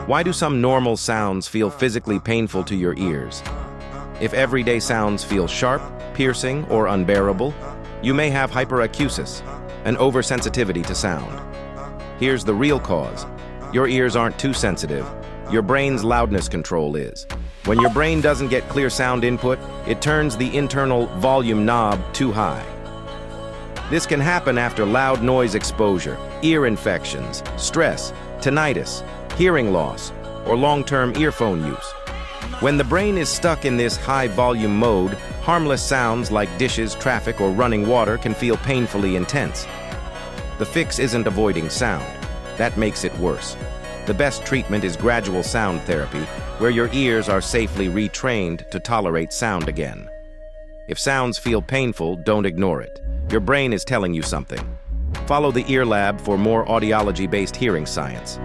Why do some normal sounds feel physically painful to your ears? If everyday sounds feel sharp, piercing, or unbearable, you may have hyperacusis, an oversensitivity to sound. Here's the real cause. Your ears aren't too sensitive. Your brain's loudness control is. When your brain doesn't get clear sound input, it turns the internal volume knob too high. This can happen after loud noise exposure, ear infections, stress, tinnitus, hearing loss, or long-term earphone use. When the brain is stuck in this high-volume mode, harmless sounds like dishes, traffic, or running water can feel painfully intense. The fix isn't avoiding sound. That makes it worse. The best treatment is gradual sound therapy, where your ears are safely retrained to tolerate sound again. If sounds feel painful, don't ignore it. Your brain is telling you something. Follow the Ear Lab for more audiology-based hearing science.